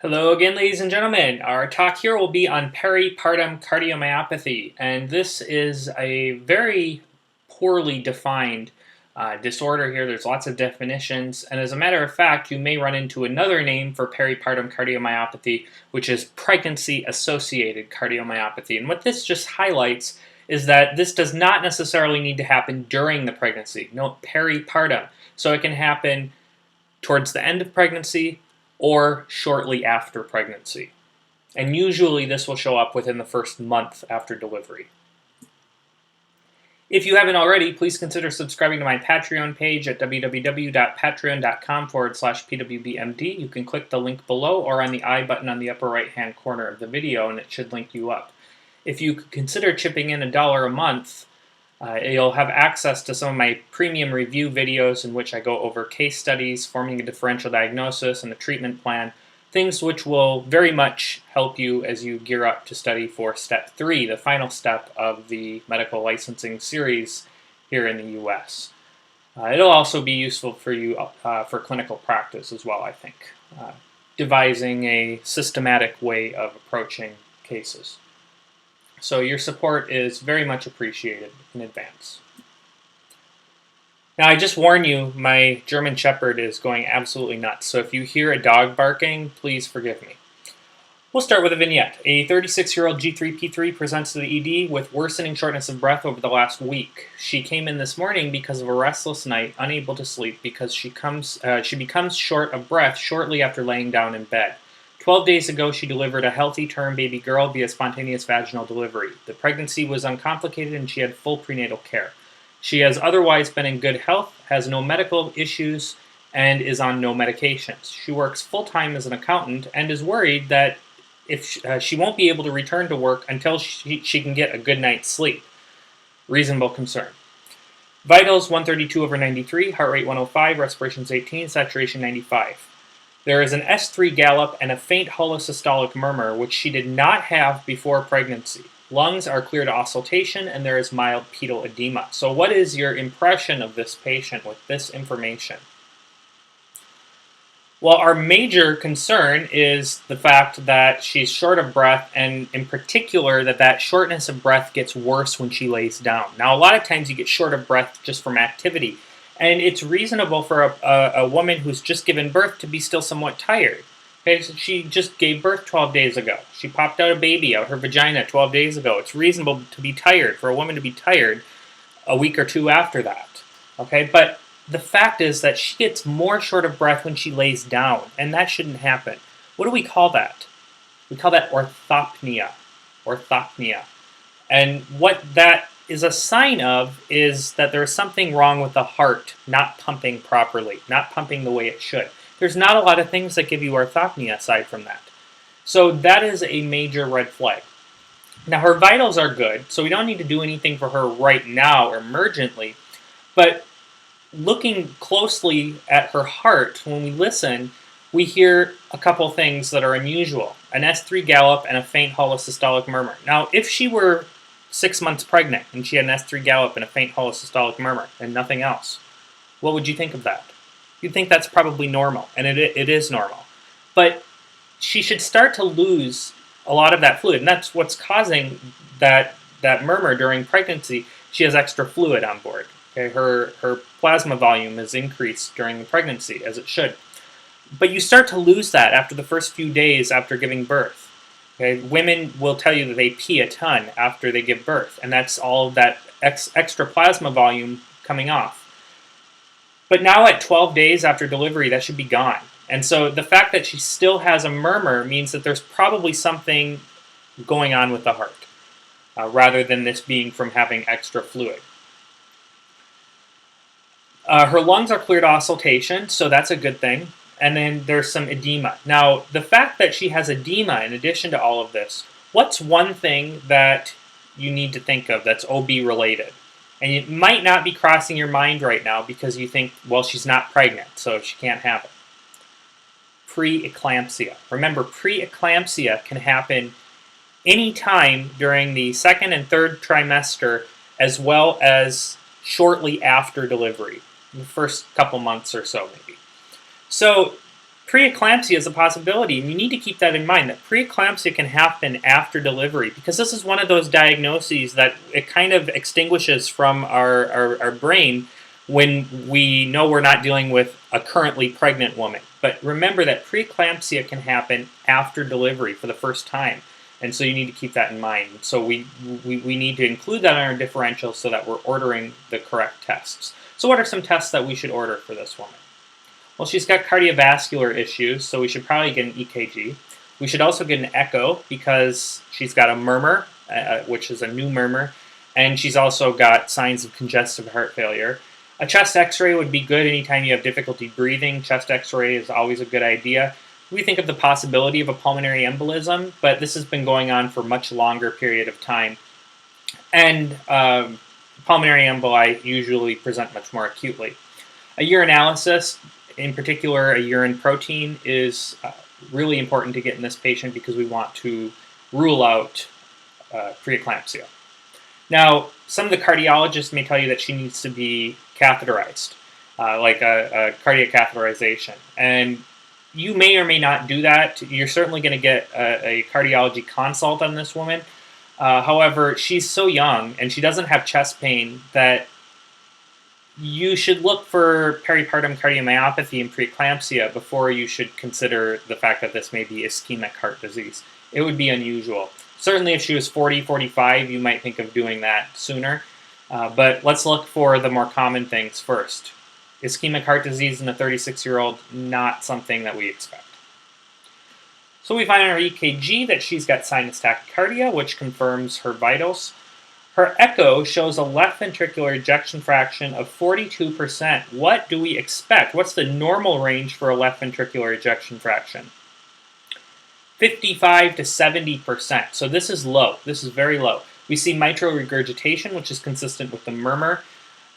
Hello again, ladies and gentlemen. Our talk here will be on peripartum cardiomyopathy, and this is a very poorly defined disorder here. There's lots of definitions, and as a matter of fact, you may run into another name for peripartum cardiomyopathy, which is pregnancy-associated cardiomyopathy. And what this just highlights is that this does not necessarily need to happen during the pregnancy. Note peripartum. So it can happen towards the end of pregnancy or shortly after pregnancy. And usually this will show up within the first month after delivery. If you haven't already, please consider subscribing to my Patreon page at www.patreon.com/pwbmd. You can click the link below or on the I button on the upper right hand corner of the video and it should link you up. If you could consider chipping in $1 a month, you'll have access to some of my premium review videos in which I go over case studies, forming a differential diagnosis, and a treatment plan, things which will very much help you as you gear up to study for Step 3, the final step of the medical licensing series here in the US. It'll also be useful for you for clinical practice as well, I think, devising a systematic way of approaching cases. So your support is very much appreciated in advance. Now I just warn you, my German Shepherd is going absolutely nuts, so if you hear a dog barking, please forgive me. We'll start with a vignette. A 36-year-old G3P3 presents to the ED with worsening shortness of breath over the last week. She came in this morning because of a restless night, unable to sleep because she becomes short of breath shortly after laying down in bed. 12 days ago, she delivered a healthy term baby girl via spontaneous vaginal delivery. The pregnancy was uncomplicated and she had full prenatal care. She has otherwise been in good health, has no medical issues, and is on no medications. She works full-time as an accountant and is worried that she won't be able to return to work until she can get a good night's sleep. Reasonable concern. Vitals 132/93, heart rate 105, respirations 18, saturation 95. There is an S3 gallop and a faint holosystolic murmur, which she did not have before pregnancy. Lungs are clear to auscultation, and there is mild pedal edema. So what is your impression of this patient with this information? Well, our major concern is the fact that she's short of breath, and in particular that shortness of breath gets worse when she lays down. Now, a lot of times you get short of breath just from activity. And it's reasonable for a woman who's just given birth to be still somewhat tired. Okay, so she just gave birth 12 days ago. She popped out a baby out her vagina 12 days ago. It's reasonable to be tired, for a woman to be tired a week or two after that. Okay, but the fact is that she gets more short of breath when she lays down, and that shouldn't happen. What do we call that? We call that orthopnea. Orthopnea. And what that is a sign of is that there's something wrong with the heart not pumping properly, not pumping the way it should. There's not a lot of things that give you orthopnea aside from that. So that is a major red flag. Now her vitals are good, so we don't need to do anything for her right now or emergently, but looking closely at her heart, when we listen, we hear a couple things that are unusual. An S3 gallop and a faint holosystolic murmur. Now if she were 6 months pregnant and she had an S3 gallop and a faint holosystolic murmur and nothing else, what would you think of that? You'd think that's probably normal, and it is normal. But she should start to lose a lot of that fluid, and that's what's causing that murmur during pregnancy. She has extra fluid on board. Okay? Her plasma volume is increased during the pregnancy, as it should. But you start to lose that after the first few days after giving birth. Okay, women will tell you that they pee a ton after they give birth, and that's all that extra plasma volume coming off. But now at 12 days after delivery, that should be gone. And so the fact that she still has a murmur means that there's probably something going on with the heart, rather than this being from having extra fluid. Her lungs are clear to auscultation, so that's a good thing. And then there's some edema. Now, the fact that she has edema in addition to all of this, what's one thing that you need to think of that's OB related? And it might not be crossing your mind right now because you think, well, she's not pregnant, so she can't have it. Preeclampsia. Remember, preeclampsia can happen anytime during the second and third trimester, as well as shortly after delivery, the first couple months or so maybe. So preeclampsia is a possibility, and you need to keep that in mind, that preeclampsia can happen after delivery, because this is one of those diagnoses that it kind of extinguishes from our brain when we know we're not dealing with a currently pregnant woman. But remember that preeclampsia can happen after delivery for the first time, and so you need to keep that in mind. So we need to include that in our differential so that we're ordering the correct tests. So what are some tests that we should order for this woman? Well, she's got cardiovascular issues, so we should probably get an EKG. We should also get an echo because she's got a murmur, which is a new murmur, and she's also got signs of congestive heart failure. A chest x-ray would be good anytime you have difficulty breathing. Chest x-ray is always a good idea. We think of the possibility of a pulmonary embolism, but this has been going on for a much longer period of time. And pulmonary emboli usually present much more acutely. A urinalysis, in particular a urine protein, is really important to get in this patient because we want to rule out preeclampsia. Now, some of the cardiologists may tell you that she needs to be catheterized, like a cardiac catheterization. And you may or may not do that. You're certainly going to get a cardiology consult on this woman. However, she's so young and she doesn't have chest pain that you should look for peripartum cardiomyopathy and preeclampsia before you should consider the fact that this may be ischemic heart disease. It would be unusual. Certainly if she was 40, 45, you might think of doing that sooner. But let's look for the more common things first. Ischemic heart disease in a 36-year-old, not something that we expect. So we find in her EKG that she's got sinus tachycardia, which confirms her vitals. Her echo shows a left ventricular ejection fraction of 42%. What do we expect? What's the normal range for a left ventricular ejection fraction? 55 to 70%. So this is low. This is very low. We see mitral regurgitation, which is consistent with the murmur.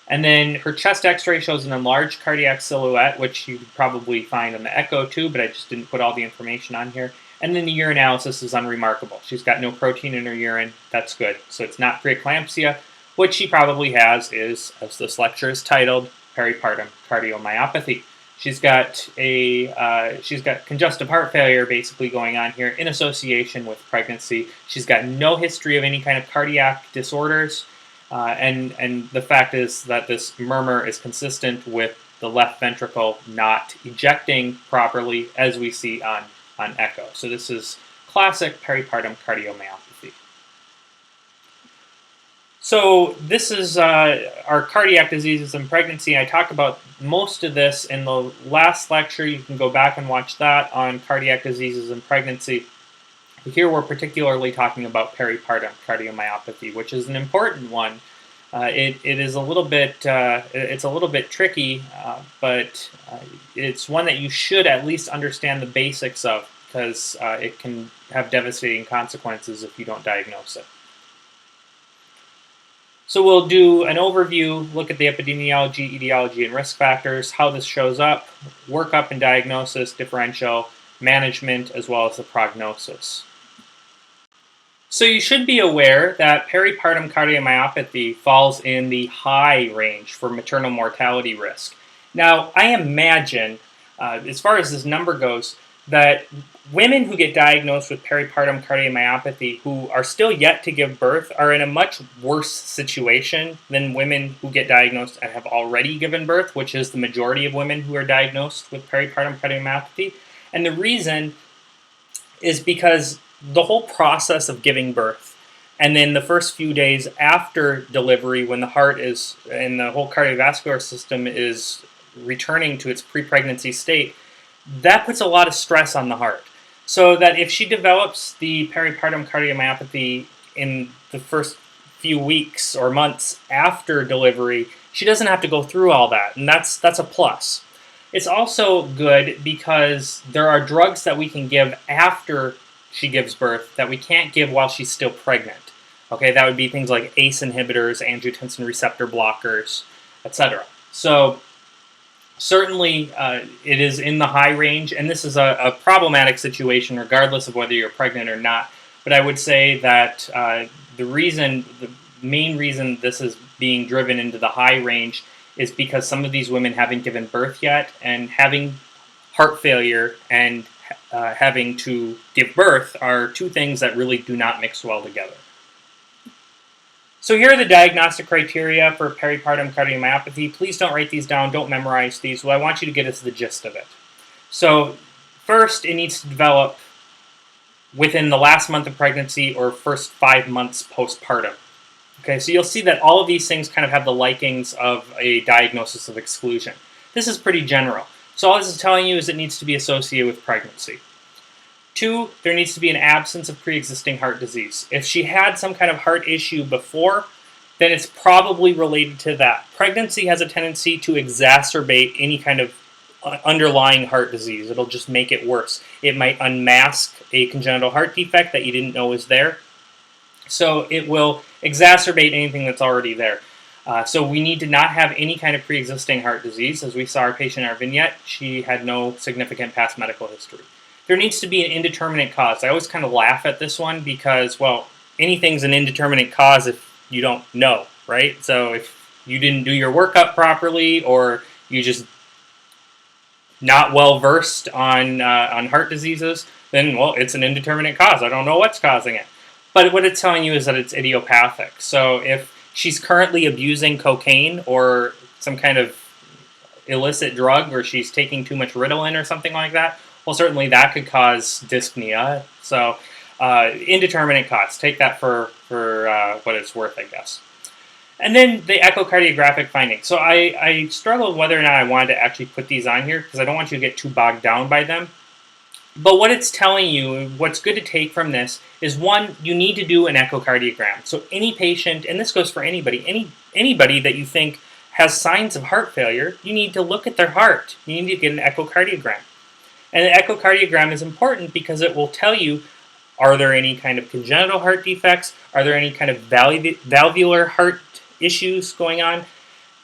And then her chest x-ray shows an enlarged cardiac silhouette, which you could probably find on the echo too, but I just didn't put all the information on here. And then the urinalysis is unremarkable. She's got no protein in her urine. That's good. So it's not preeclampsia. What she probably has is, as this lecture is titled, peripartum cardiomyopathy. She's got congestive heart failure basically going on here in association with pregnancy. She's got no history of any kind of cardiac disorders. And the fact is that this murmur is consistent with the left ventricle not ejecting properly, as we see on echo. So this is classic peripartum cardiomyopathy. So this is our cardiac diseases in pregnancy. I talked about most of this in the last lecture. You can go back and watch that on cardiac diseases in pregnancy. Here we're particularly talking about peripartum cardiomyopathy, which is an important one. It is a little bit it's a little bit tricky, but it's one that you should at least understand the basics of, because it can have devastating consequences if you don't diagnose it. So we'll do an overview, look at the epidemiology, etiology, and risk factors, how this shows up, workup and diagnosis, differential, management, as well as the prognosis. So you should be aware that peripartum cardiomyopathy falls in the high range for maternal mortality risk. Now, I imagine, as far as this number goes, that women who get diagnosed with peripartum cardiomyopathy who are still yet to give birth are in a much worse situation than women who get diagnosed and have already given birth, which is the majority of women who are diagnosed with peripartum cardiomyopathy. And the reason is because the whole process of giving birth and then the first few days after delivery, when the heart is and the whole cardiovascular system is returning to its pre-pregnancy state, that puts a lot of stress on the heart. So that if she develops the peripartum cardiomyopathy in the first few weeks or months after delivery, she doesn't have to go through all that, and that's a plus. It's also good because there are drugs that we can give after she gives birth that we can't give while she's still pregnant. Okay, that would be things like ACE inhibitors, angiotensin receptor blockers, etc. So certainly it is in the high range, and this is a problematic situation regardless of whether you're pregnant or not. But I would say that the main reason this is being driven into the high range is because some of these women haven't given birth yet, and having heart failure and having to give birth are two things that really do not mix well together. So here are the diagnostic criteria for peripartum cardiomyopathy. Please don't write these down, don't memorize these. What I want you to get is the gist of it. So first, it needs to develop within the last month of pregnancy or first 5 months postpartum. Okay, so you'll see that all of these things kind of have the likings of a diagnosis of exclusion. This is pretty general. So all this is telling you is it needs to be associated with pregnancy. 2, there needs to be an absence of pre-existing heart disease. If she had some kind of heart issue before, then it's probably related to that. Pregnancy has a tendency to exacerbate any kind of underlying heart disease. It'll just make it worse. It might unmask a congenital heart defect that you didn't know was there. So it will exacerbate anything that's already there. So we need to not have any kind of pre-existing heart disease. As we saw our patient in our vignette, she had no significant past medical history. There needs to be an indeterminate cause. I always kind of laugh at this one because, well, anything's an indeterminate cause if you don't know, right? So if you didn't do your workup properly or you just not well versed on heart diseases, then, well, it's an indeterminate cause. I don't know what's causing it. But what it's telling you is that it's idiopathic. So if she's currently abusing cocaine or some kind of illicit drug, or she's taking too much Ritalin or something like that, well, certainly that could cause dyspnea. So indeterminate cause. Take that for what it's worth, I guess. And then the echocardiographic findings. So I struggled whether or not I wanted to actually put these on here because I don't want you to get too bogged down by them. But what it's telling you, what's good to take from this, is one, you need to do an echocardiogram. So any patient, and this goes for anybody, anybody that you think has signs of heart failure, you need to look at their heart. You need to get an echocardiogram. And the echocardiogram is important because it will tell you, are there any kind of congenital heart defects? Are there any kind of valvular heart issues going on?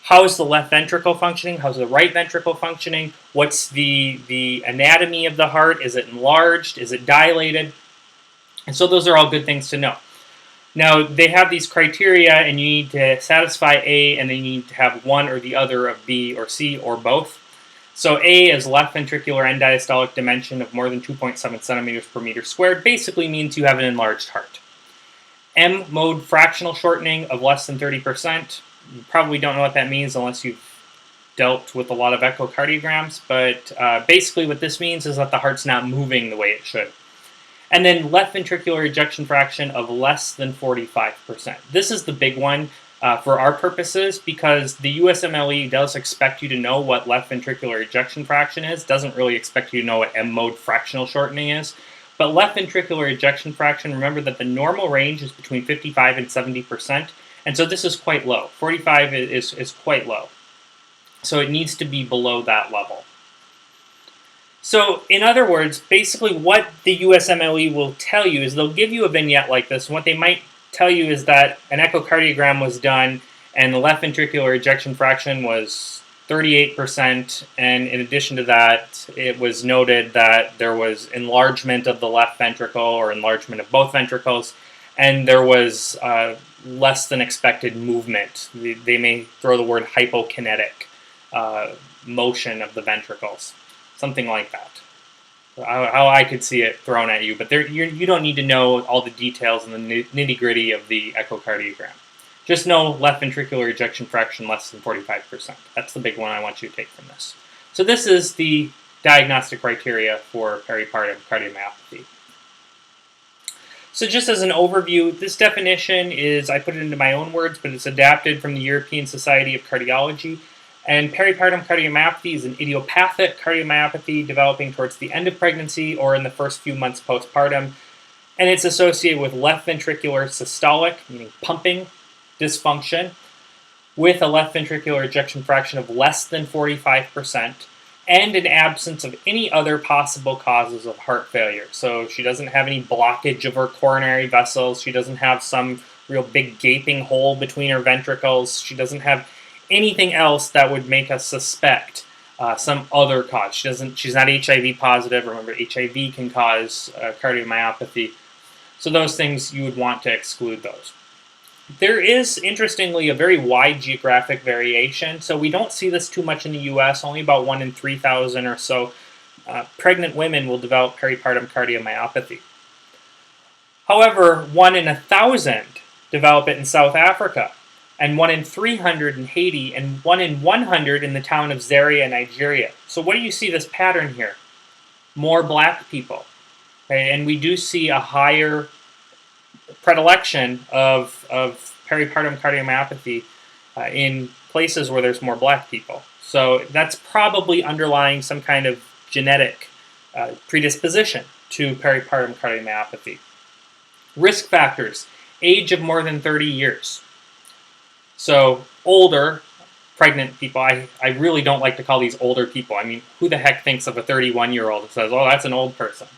How is the left ventricle functioning? How's the right ventricle functioning? What's the anatomy of the heart? Is it enlarged? Is it dilated? And so those are all good things to know. Now, they have these criteria, and you need to satisfy A, and then you need to have one or the other of B or C or both. So A is left ventricular end diastolic dimension of more than 2.7 centimeters per meter squared. Basically means you have an enlarged heart. M, mode fractional shortening of less than 30%. You probably don't know what that means unless you've dealt with a lot of echocardiograms, but basically what this means is that the heart's not moving the way it should. And then left ventricular ejection fraction of less than 45%. This is the big one for our purposes because the USMLE does expect you to know what left ventricular ejection fraction is, doesn't really expect you to know what M-mode fractional shortening is. But left ventricular ejection fraction, remember that the normal range is between 55 and 70%. And so this is quite low. 45 is quite low. So it needs to be below that level. So in other words, basically what the USMLE will tell you is they'll give you a vignette like this. And what they might tell you is that an echocardiogram was done and the left ventricular ejection fraction was 38%. And in addition to that, it was noted that there was enlargement of the left ventricle or enlargement of both ventricles. And there was less than expected movement. They may throw the word hypokinetic motion of the ventricles, something like that. How I could see it thrown at you, but you don't need to know all the details and the nitty-gritty of the echocardiogram. Just know left ventricular ejection fraction less than 45%. That's the big one I want you to take from this. So this is the diagnostic criteria for peripartum cardiomyopathy. So just as an overview, this definition is, I put it into my own words, but it's adapted from the European Society of Cardiology. And peripartum cardiomyopathy is an idiopathic cardiomyopathy developing towards the end of pregnancy or in the first few months postpartum. And it's associated with left ventricular systolic, meaning pumping, dysfunction, with a left ventricular ejection fraction of less than 45%, and an absence of any other possible causes of heart failure. So she doesn't have any blockage of her coronary vessels. She doesn't have some real big gaping hole between her ventricles. She doesn't have anything else that would make us suspect some other cause. She's not HIV positive. Remember, HIV can cause cardiomyopathy. So those things, you would want to exclude those. There is, interestingly, a very wide geographic variation. So we don't see this too much in the US, only about 1 in 3,000 or so pregnant women will develop peripartum cardiomyopathy. However, 1 in 1,000 develop it in South Africa, and 1 in 300 in Haiti, and 1 in 100 in the town of Zaria, Nigeria. So what do you see this pattern here? More black people. Okay? And we do see a higher predilection of peripartum cardiomyopathy in places where there's more black people. So that's probably underlying some kind of genetic predisposition to peripartum cardiomyopathy. Risk factors: age of more than 30 years. So older pregnant people, I really don't like to call these older people. I mean, who the heck thinks of a 31-year-old and says, oh, that's an old person?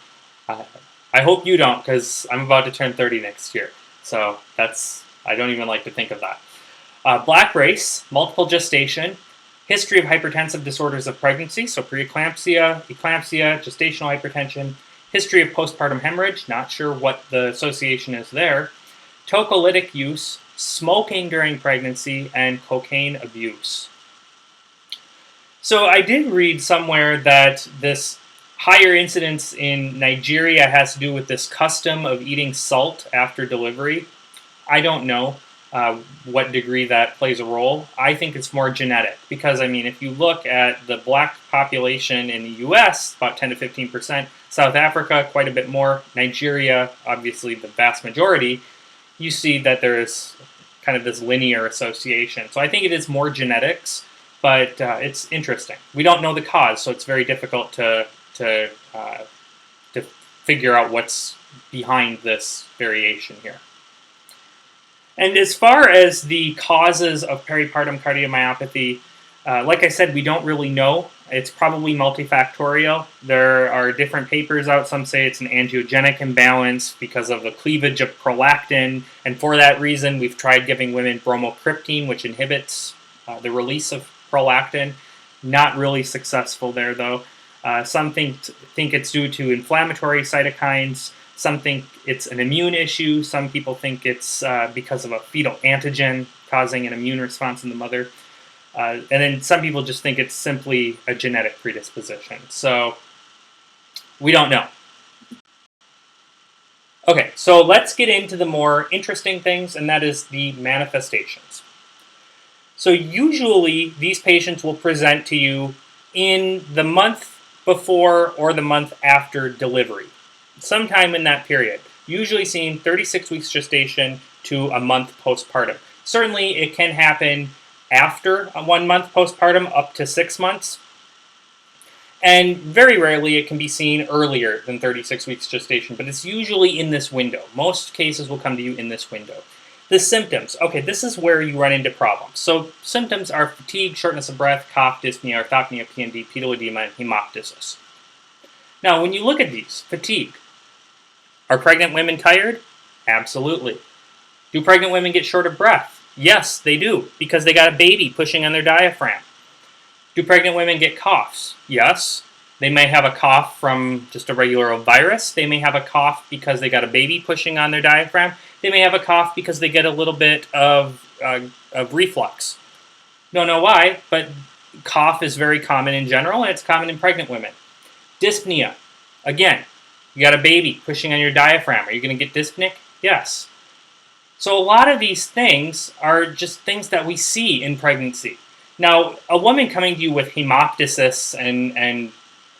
I hope you don't, because I'm about to turn 30 next year. So I don't even like to think of that. Black race, multiple gestation, history of hypertensive disorders of pregnancy, so preeclampsia, eclampsia, gestational hypertension, history of postpartum hemorrhage, not sure what the association is there, tocolytic use, smoking during pregnancy, and cocaine abuse. So I did read somewhere that this higher incidence in Nigeria has to do with this custom of eating salt after delivery. I don't know what degree that plays a role. I think it's more genetic because, I mean, if you look at the black population in the US, about 10 to 15%, South Africa, quite a bit more, Nigeria, obviously the vast majority, you see that there is kind of this linear association. So I think it is more genetics, but it's interesting. We don't know the cause, so it's very difficult to figure out what's behind this variation here. And as far as the causes of peripartum cardiomyopathy, like I said, we don't really know. It's probably multifactorial. There are different papers out. Some say it's an angiogenic imbalance because of the cleavage of prolactin. And for that reason, we've tried giving women bromocriptine, which inhibits the release of prolactin. Not really successful there, though. Some think it's due to inflammatory cytokines. Some think it's an immune issue. Some people think it's because of a fetal antigen causing an immune response in the mother. And then some people just think it's simply a genetic predisposition. So we don't know. Okay, so let's get into the more interesting things, and that is the manifestations. So usually these patients will present to you in the month before or the month after delivery, sometime in that period, usually seen 36 weeks gestation to a month postpartum. Certainly it can happen after 1 month postpartum up to 6 months, and very rarely it can be seen earlier than 36 weeks gestation, but it's usually in this window. Most cases will come to you in this window. The symptoms, okay, this is where you run into problems. So symptoms are fatigue, shortness of breath, cough, dyspnea, orthopnea, PND, pedal edema, and hemoptysis. Now, when you look at these, fatigue, are pregnant women tired? Absolutely. Do pregnant women get short of breath? Yes, they do, because they got a baby pushing on their diaphragm. Do pregnant women get coughs? Yes. They may have a cough from just a regular old virus. They may have a cough because they got a baby pushing on their diaphragm. They may have a cough because they get a little bit of reflux. Don't know why, but cough is very common in general, and it's common in pregnant women. Dyspnea. Again, you got a baby pushing on your diaphragm. Are you going to get dyspneic? Yes. So a lot of these things are just things that we see in pregnancy. Now, a woman coming to you with hemoptysis and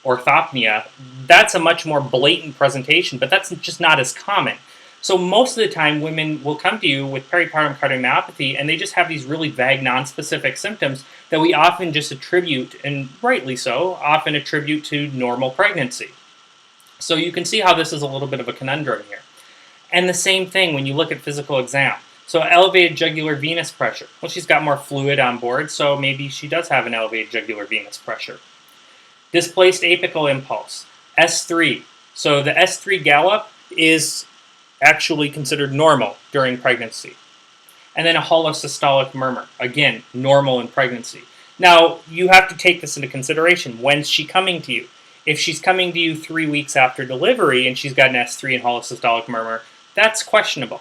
orthopnea, that's a much more blatant presentation, but that's just not as common. So most of the time, women will come to you with peripartum cardiomyopathy, and they just have these really vague, nonspecific symptoms that we often just attribute, and rightly so, often attribute to normal pregnancy. So you can see how this is a little bit of a conundrum here. And the same thing when you look at physical exam. So elevated jugular venous pressure. Well, she's got more fluid on board, so maybe she does have an elevated jugular venous pressure. Displaced apical impulse, S3. So the S3 gallop is actually considered normal during pregnancy. And then a holosystolic murmur, again, normal in pregnancy. Now, you have to take this into consideration. When's she coming to you? If she's coming to you 3 weeks after delivery and she's got an S3 and holosystolic murmur, that's questionable.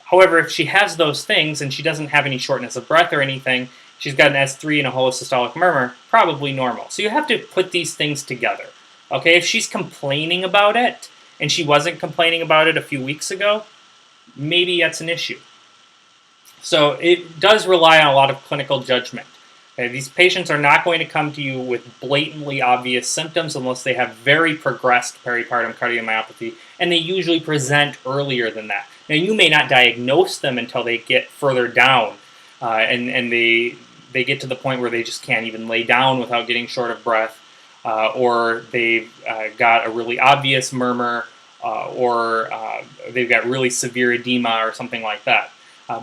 However, if she has those things and she doesn't have any shortness of breath or anything, she's got an S3 and a holosystolic murmur, probably normal. So you have to put these things together. Okay, if she's complaining about it, and she wasn't complaining about it a few weeks ago, maybe that's an issue. So it does rely on a lot of clinical judgment. Okay, these patients are not going to come to you with blatantly obvious symptoms unless they have very progressed peripartum cardiomyopathy, and they usually present earlier than that. Now, you may not diagnose them until they get further down, and they get to the point where they just can't even lay down without getting short of breath, or they've got a really obvious murmur, or they've got really severe edema or something like that.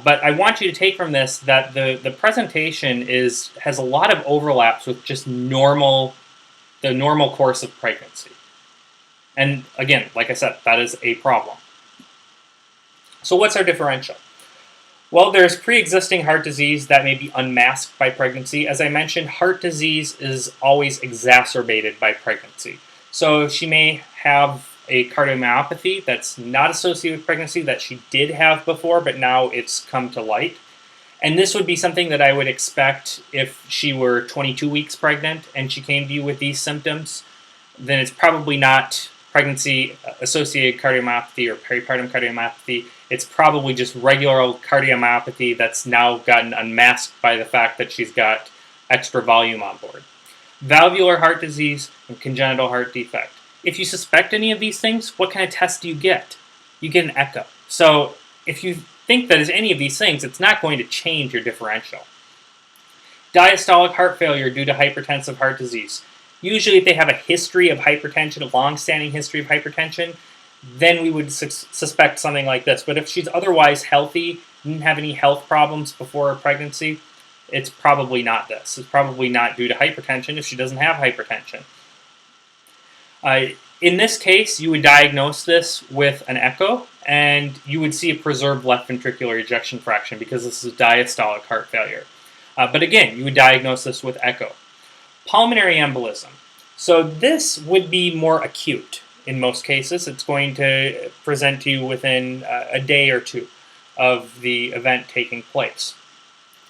But I want you to take from this that the presentation has a lot of overlaps with just the normal course of pregnancy. And again, like I said, that is a problem. So what's our differential? Well, there's pre-existing heart disease that may be unmasked by pregnancy. As I mentioned, heart disease is always exacerbated by pregnancy. So she may have a cardiomyopathy that's not associated with pregnancy that she did have before, but now it's come to light. And this would be something that I would expect if she were 22 weeks pregnant and she came to you with these symptoms. Then it's probably not pregnancy-associated cardiomyopathy or peripartum cardiomyopathy. It's probably just regular old cardiomyopathy that's now gotten unmasked by the fact that she's got extra volume on board. Valvular heart disease and congenital heart defect. If you suspect any of these things, what kind of test do you get? You get an echo. So if you think that is any of these things, it's not going to change your differential. Diastolic heart failure due to hypertensive heart disease. Usually if they have a history of hypertension, a long-standing history of hypertension, then we would suspect something like this. But if she's otherwise healthy, didn't have any health problems before her pregnancy, it's probably not this. It's probably not due to hypertension if she doesn't have hypertension. In this case, you would diagnose this with an echo, and you would see a preserved left ventricular ejection fraction because this is diastolic heart failure. But again, you would diagnose this with echo. Pulmonary embolism. So this would be more acute in most cases. It's going to present to you within a day or two of the event taking place.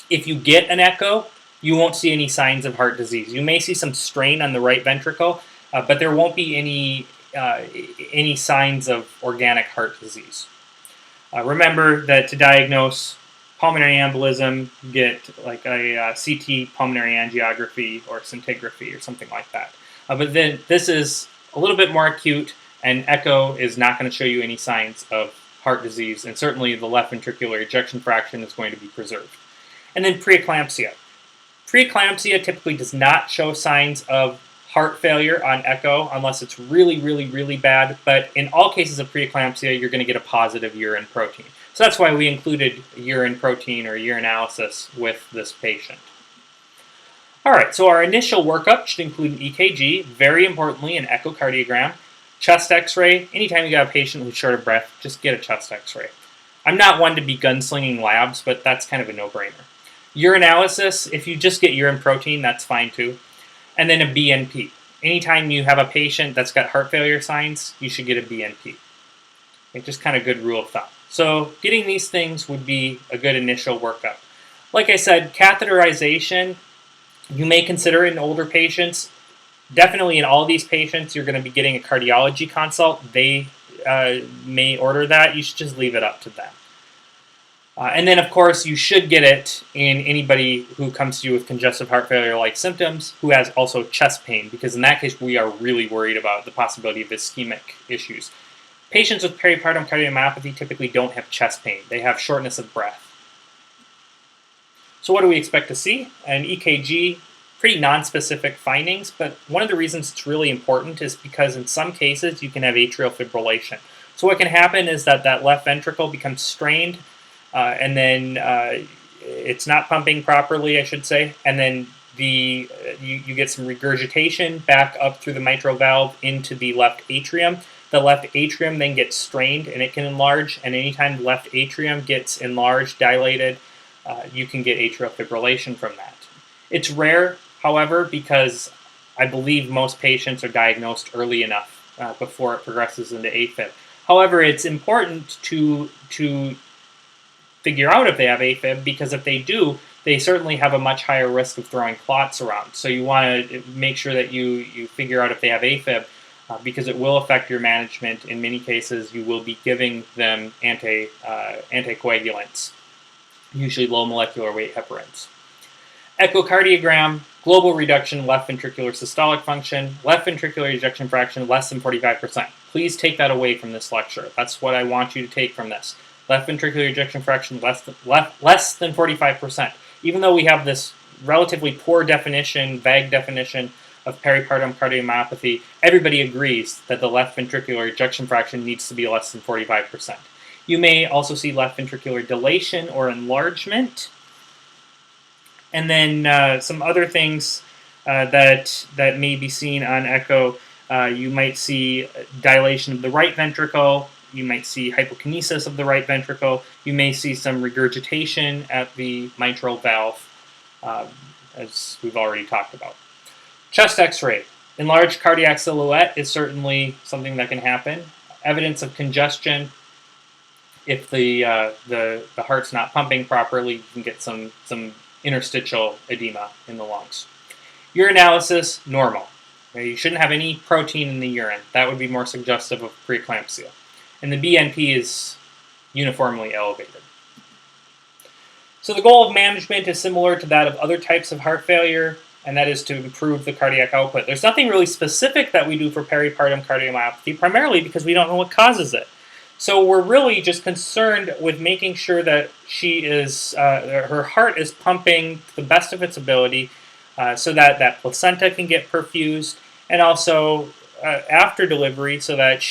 If you get an echo, you won't see any signs of heart disease. You may see some strain on the right ventricle, but there won't be any signs of organic heart disease. Remember that to diagnose pulmonary embolism, get like a CT pulmonary angiography or scintigraphy or something like that. But then this is a little bit more acute, and echo is not going to show you any signs of heart disease, and certainly the left ventricular ejection fraction is going to be preserved. And then preeclampsia. Preeclampsia typically does not show signs of heart failure on echo unless it's really, really, really bad. But in all cases of preeclampsia, you're going to get a positive urine protein. So that's why we included urine protein or urinalysis with this patient. All right, so our initial workup should include an EKG, very importantly an echocardiogram, chest x-ray. Anytime you got a patient who's short of breath, just get a chest x-ray. I'm not one to be gunslinging labs, but that's kind of a no-brainer. Urinalysis, if you just get urine protein, that's fine too. And then a BNP. Anytime you have a patient that's got heart failure signs, you should get a BNP. Okay, just kind of good rule of thumb. So getting these things would be a good initial workup. Like I said, catheterization, you may consider it in older patients. Definitely in all these patients, you're going to be getting a cardiology consult. They may order that. You should just leave it up to them. And then, of course, you should get it in anybody who comes to you with congestive heart failure-like symptoms who has also chest pain, because in that case, we are really worried about the possibility of ischemic issues. Patients with peripartum cardiomyopathy typically don't have chest pain. They have shortness of breath. So what do we expect to see? An EKG, pretty nonspecific findings, but one of the reasons it's really important is because in some cases, you can have atrial fibrillation. So what can happen is that left ventricle becomes strained, and then it's not pumping properly, I should say, and then you get some regurgitation back up through the mitral valve into the left atrium. The left atrium then gets strained and it can enlarge, and anytime the left atrium gets enlarged, dilated, you can get atrial fibrillation from that. It's rare, however, because I believe most patients are diagnosed early enough before it progresses into AFib. However, it's important to figure out if they have AFib, because if they do, they certainly have a much higher risk of throwing clots around. So you want to make sure that you figure out if they have AFib because it will affect your management. In many cases, you will be giving them anticoagulants, usually low molecular weight heparins. Echocardiogram, global reduction, left ventricular systolic function, left ventricular ejection fraction less than 45%. Please take that away from this lecture. That's what I want you to take from this. Left ventricular ejection fraction less than 45%. Even though we have this relatively poor definition, vague definition of peripartum cardiomyopathy, everybody agrees that the left ventricular ejection fraction needs to be less than 45%. You may also see left ventricular dilation or enlargement. And then some other things that may be seen on echo. You might see dilation of the right ventricle. You might see hypokinesis of the right ventricle. You may see some regurgitation at the mitral valve, as we've already talked about. Chest X-ray. Enlarged cardiac silhouette is certainly something that can happen. Evidence of congestion. If the heart's not pumping properly, you can get some interstitial edema in the lungs. Urinalysis, normal. You shouldn't have any protein in the urine. That would be more suggestive of preeclampsia. And the BNP is uniformly elevated. So the goal of management is similar to that of other types of heart failure, and that is to improve the cardiac output. There's nothing really specific that we do for peripartum cardiomyopathy, primarily because we don't know what causes it. So we're really just concerned with making sure that her heart is pumping to the best of its ability, so that placenta can get perfused, and also after delivery, so that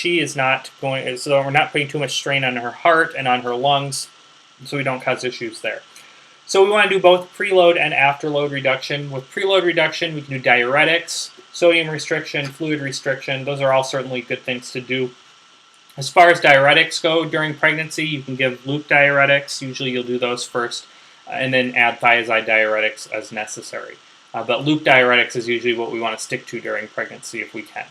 we're not putting too much strain on her heart and on her lungs, so we don't cause issues there. So we want to do both preload and afterload reduction. With preload reduction, we can do diuretics, sodium restriction, fluid restriction. Those are all certainly good things to do. As far as diuretics go during pregnancy, you can give loop diuretics. Usually you'll do those first, and then add thiazide diuretics as necessary. But loop diuretics is usually what we want to stick to during pregnancy if we can.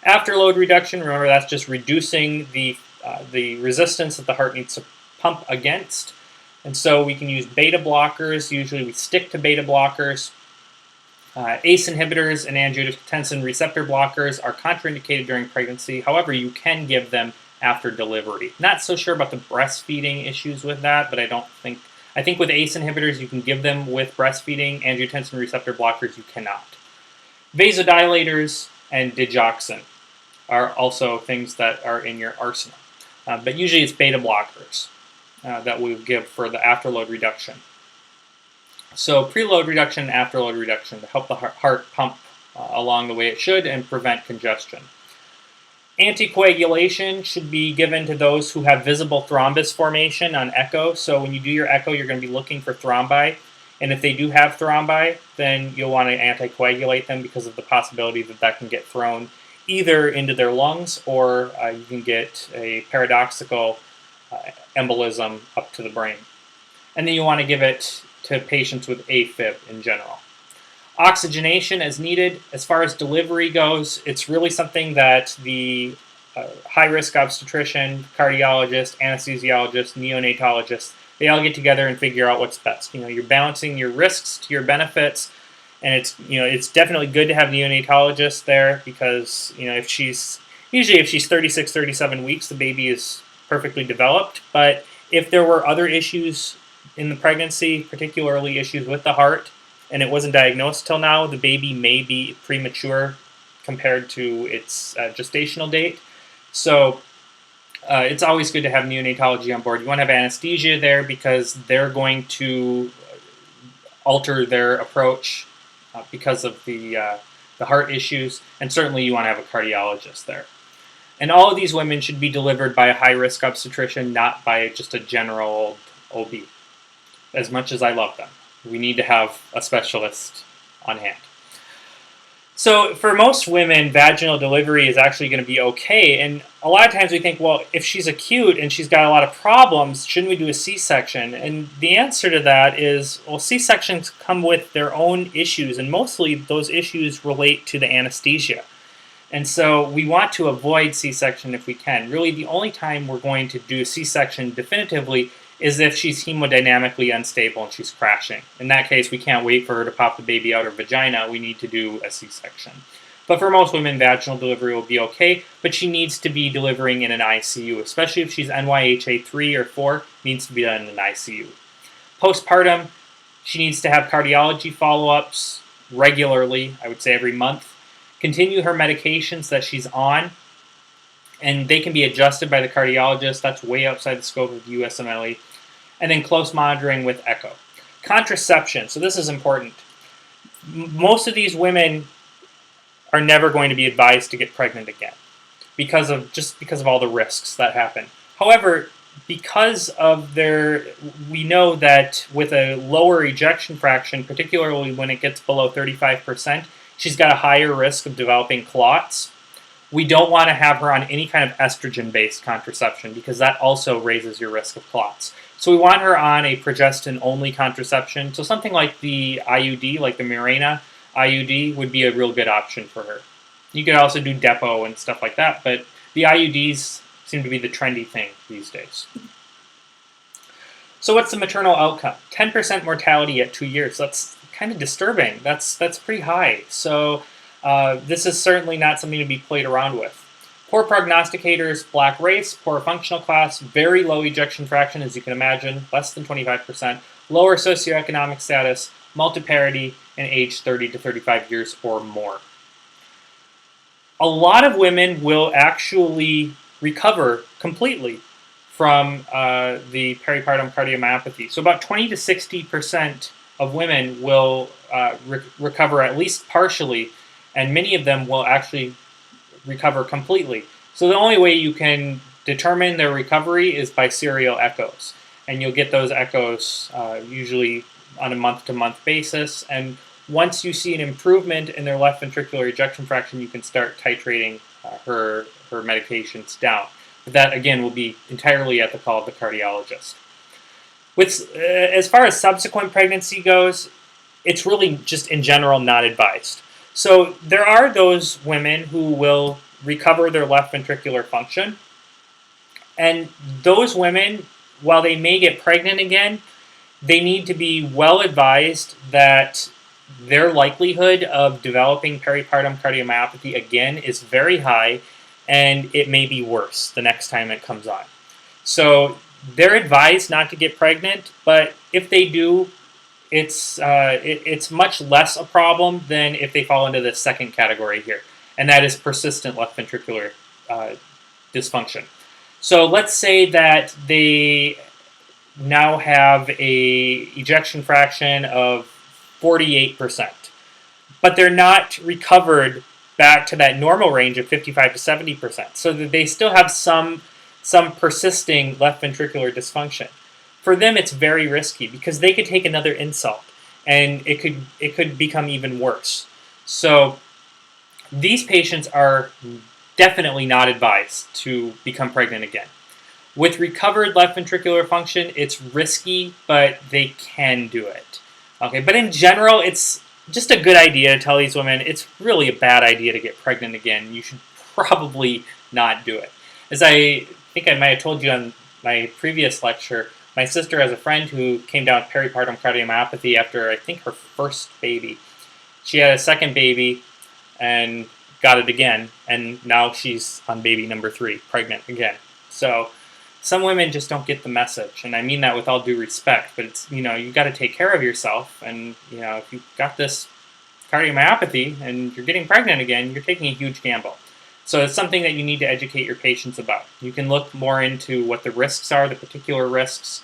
Afterload reduction, remember that's just reducing the resistance that the heart needs to pump against. And so we can use beta blockers. Usually we stick to beta blockers. ACE inhibitors and angiotensin receptor blockers are contraindicated during pregnancy. However, you can give them after delivery. Not so sure about the breastfeeding issues with that, but I think with ACE inhibitors you can give them with breastfeeding. Angiotensin receptor blockers you cannot. Vasodilators and digoxin are also things that are in your arsenal. But usually it's beta blockers that we give for the afterload reduction. So preload reduction and afterload reduction to help the heart pump along the way it should and prevent congestion. Anticoagulation should be given to those who have visible thrombus formation on echo. So when you do your echo, you're going to be looking for thrombi. And if they do have thrombi, then you'll want to anticoagulate them because of the possibility that can get thrown either into their lungs or you can get a paradoxical embolism up to the brain. And then you want to give it to patients with AFib in general. Oxygenation as needed. As far as delivery goes, it's really something that the high-risk obstetrician, cardiologist, anesthesiologist, neonatologist, they all get together and figure out what's best. You're balancing your risks to your benefits, and it's definitely good to have neonatologists there because if she's 36, 37 weeks, the baby is perfectly developed. But if there were other issues in the pregnancy, particularly issues with the heart, and it wasn't diagnosed till now, the baby may be premature compared to its gestational date. So it's always good to have neonatology on board. You want to have anesthesia there because they're going to alter their approach because of the heart issues, and certainly you want to have a cardiologist there. And all of these women should be delivered by a high-risk obstetrician, not by just a general OB. As much as I love them, we need to have a specialist on hand. So for most women, vaginal delivery is actually going to be okay. And a lot of times we think, well, if she's acute and she's got a lot of problems, shouldn't we do a C-section? And the answer to that is, well, C-sections come with their own issues, and mostly those issues relate to the anesthesia. And so we want to avoid C-section if we can. Really, the only time we're going to do a C-section definitively is if she's hemodynamically unstable and she's crashing. In that case, we can't wait for her to pop the baby out her vagina. We need to do a C-section. But for most women, vaginal delivery will be okay, but she needs to be delivering in an ICU, especially if she's NYHA 3 or 4, needs to be done in an ICU. Postpartum, she needs to have cardiology follow-ups regularly, I would say every month. Continue her medications that she's on, and they can be adjusted by the cardiologist. That's way outside the scope of USMLE. And then close monitoring with echo. Contraception, so this is important. Most of these women are never going to be advised to get pregnant again because of all the risks that happen. However, because of we know that with a lower ejection fraction, particularly when it gets below 35%, she's got a higher risk of developing clots. We don't want to have her on any kind of estrogen-based contraception because that also raises your risk of clots. So we want her on a progestin-only contraception. So something like the IUD, like the Mirena IUD, would be a real good option for her. You could also do Depo and stuff like that, but the IUDs seem to be the trendy thing these days. So what's the maternal outcome? 10% mortality at 2 years. That's kind of disturbing. That's pretty high. So this is certainly not something to be played around with. Poor prognosticators, black race, poor functional class, very low ejection fraction, as you can imagine, less than 25%, lower socioeconomic status, multiparity, and age 30 to 35 years or more. A lot of women will actually recover completely from the peripartum cardiomyopathy. So about 20 to 60% of women will recover at least partially, and many of them will actually recover completely. So the only way you can determine their recovery is by serial echoes. And you'll get those echoes usually on a month-to-month basis. And once you see an improvement in their left ventricular ejection fraction, you can start titrating her medications down. But that, again, will be entirely at the call of the cardiologist. As far as subsequent pregnancy goes, it's really just in general not advised. So there are those women who will recover their left ventricular function. And those women, while they may get pregnant again, they need to be well advised that their likelihood of developing peripartum cardiomyopathy again is very high, and it may be worse the next time it comes on. So they're advised not to get pregnant, but if they do, it's much less a problem than if they fall into the second category here, and that is persistent left ventricular dysfunction. So let's say that they now have a ejection fraction of 48%, but they're not recovered back to that normal range of 55 to 70%, so that they still have some persisting left ventricular dysfunction. For them, it's very risky because they could take another insult, and it could become even worse. So these patients are definitely not advised to become pregnant again. With recovered left ventricular function, it's risky, but they can do it. Okay, but in general, it's just a good idea to tell these women it's really a bad idea to get pregnant again. You should probably not do it. As I think I might have told you on my previous lecture, my sister has a friend who came down with peripartum cardiomyopathy after, I think, her first baby. She had a second baby and got it again, and now she's on baby number 3, pregnant again. So some women just don't get the message, and I mean that with all due respect, but it's, you've got to take care of yourself, and, if you've got this cardiomyopathy and you're getting pregnant again, you're taking a huge gamble. So it's something that you need to educate your patients about. You can look more into what the risks are, the particular risks,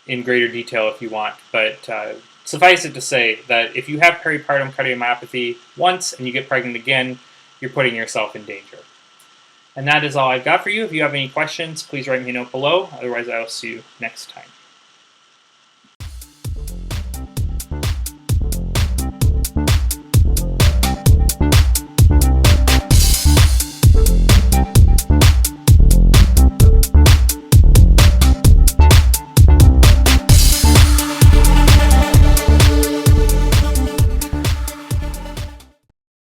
in greater detail if you want. But suffice it to say that if you have peripartum cardiomyopathy once and you get pregnant again, you're putting yourself in danger. And that is all I've got for you. If you have any questions, please write me a note below. Otherwise, I will see you next time.